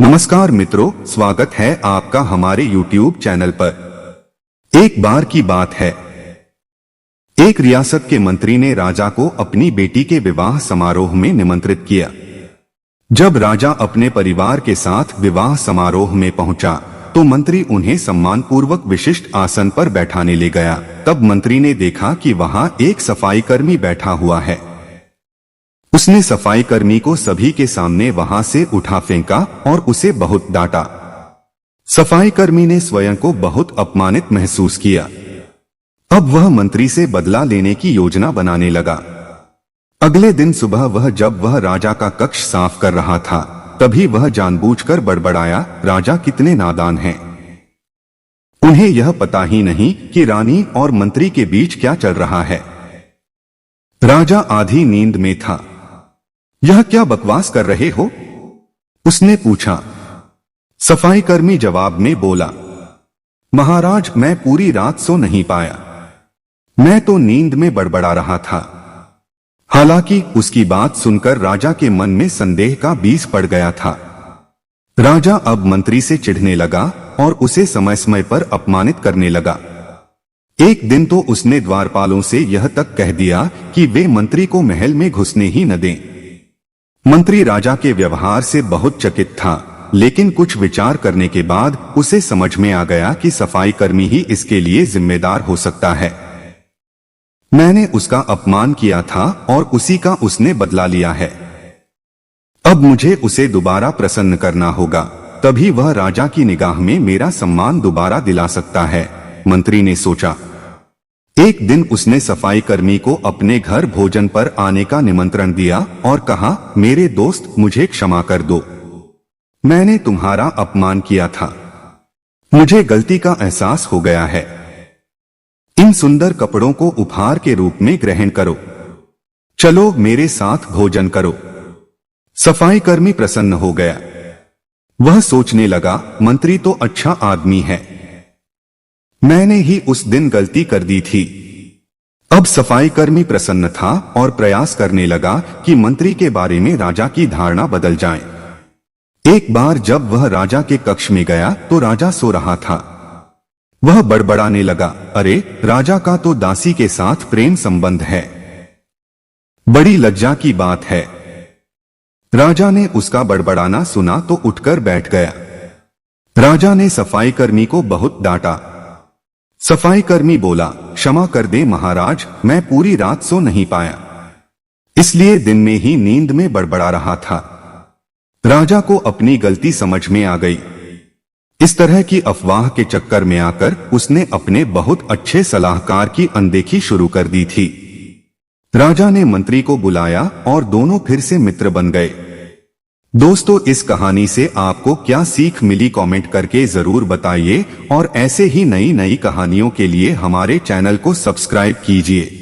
नमस्कार मित्रों, स्वागत है आपका हमारे YouTube चैनल पर। एक बार की बात है, एक रियासत के मंत्री ने राजा को अपनी बेटी के विवाह समारोह में निमंत्रित किया। जब राजा अपने परिवार के साथ विवाह समारोह में पहुंचा तो मंत्री उन्हें सम्मानपूर्वक विशिष्ट आसन पर बैठाने ले गया। तब मंत्री ने देखा कि वहां एक सफाई कर्मी बैठा हुआ है। उसने सफाई कर्मी को सभी के सामने वहां से उठा फेंका और उसे बहुत डांटा। सफाई कर्मी ने स्वयं को बहुत अपमानित महसूस किया। अब वह मंत्री से बदला लेने की योजना बनाने लगा। अगले दिन सुबह जब वह राजा का कक्ष साफ कर रहा था, तभी वह जानबूझकर बड़बड़ाया, राजा कितने नादान हैं। उन्हें यह पता ही नहीं कि रानी और मंत्री के बीच क्या चल रहा है। राजा आधी नींद में था। यह क्या बकवास कर रहे हो? उसने पूछा। सफाई कर्मी जवाब में बोला, महाराज, मैं पूरी रात सो नहीं पाया। मैं तो नींद में बड़बड़ा रहा था। हालांकि उसकी बात सुनकर राजा के मन में संदेह का बीज पड़ गया था। राजा अब मंत्री से चिढ़ने लगा और उसे समय समय पर अपमानित करने लगा। एक दिन तो उसने द्वारपालों से यह तक कह दिया कि वे मंत्री को महल में घुसने ही न दें। मंत्री राजा के व्यवहार से बहुत चकित था, लेकिन कुछ विचार करने के बाद उसे समझ में आ गया कि सफाई कर्मी ही इसके लिए जिम्मेदार हो सकता है। मैंने उसका अपमान किया था और उसी का उसने बदला लिया है। अब मुझे उसे दोबारा प्रसन्न करना होगा, तभी वह राजा की निगाह में मेरा सम्मान दोबारा दिला सकता है, मंत्री ने सोचा। एक दिन उसने सफाई कर्मी को अपने घर भोजन पर आने का निमंत्रण दिया और कहा, मेरे दोस्त, मुझे क्षमा कर दो। मैंने तुम्हारा अपमान किया था। मुझे गलती का एहसास हो गया है। इन सुंदर कपड़ों को उपहार के रूप में ग्रहण करो। चलो मेरे साथ भोजन करो। सफाई कर्मी प्रसन्न हो गया। वह सोचने लगा, मंत्री तो अच्छा आदमी है। मैंने ही उस दिन गलती कर दी थी। अब सफाई कर्मी प्रसन्न था और प्रयास करने लगा कि मंत्री के बारे में राजा की धारणा बदल जाए। एक बार जब वह राजा के कक्ष में गया तो राजा सो रहा था। वह बड़बड़ाने लगा, अरे, राजा का तो दासी के साथ प्रेम संबंध है। बड़ी लज्जा की बात है। राजा ने उसका बड़बड़ाना सुना तो उठकर बैठ गया। राजा ने सफाई कर्मी को बहुत डांटा। सफाई कर्मी बोला, क्षमा कर दे महाराज, मैं पूरी रात सो नहीं पाया, इसलिए दिन में ही नींद में बड़बड़ा रहा था। राजा को अपनी गलती समझ में आ गई। इस तरह की अफवाह के चक्कर में आकर उसने अपने बहुत अच्छे सलाहकार की अनदेखी शुरू कर दी थी। राजा ने मंत्री को बुलाया और दोनों फिर से मित्र बन गए। दोस्तों, इस कहानी से आपको क्या सीख मिली, कमेंट करके जरूर बताइए और ऐसे ही नई नई कहानियों के लिए हमारे चैनल को सब्सक्राइब कीजिए।